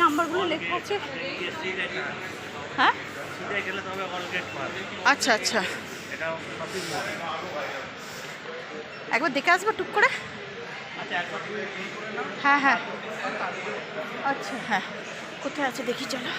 নাম্বারগুলো লেখা আছে। হ্যাঁ আচ্ছা আচ্ছা, একবার দেখে আসবো টুক করে। হ্যাঁ হ্যাঁ আচ্ছা হ্যাঁ, কোথায় আছে দেখি চলো।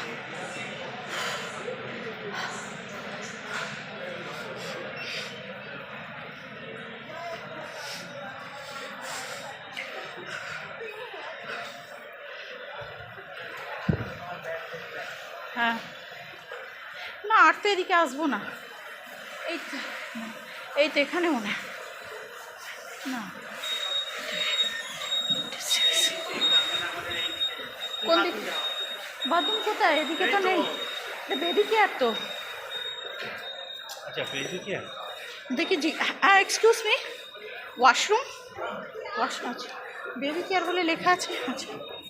হ্যাঁ না, আর তো এদিকে আসবো না। এই তো, এই তো এখানে মনে হয় না। কোন দিকে বাথরুম কোথায়? এদিকে তো নেই, বেবি কেয়ার তো। আচ্ছা বেবি কেয়ার দেখি জি, এক্সকিউজ মি, ওয়াশরুম, ওয়াশরুম আছে, বেবি কেয়ার বলে লেখা আছে। আচ্ছা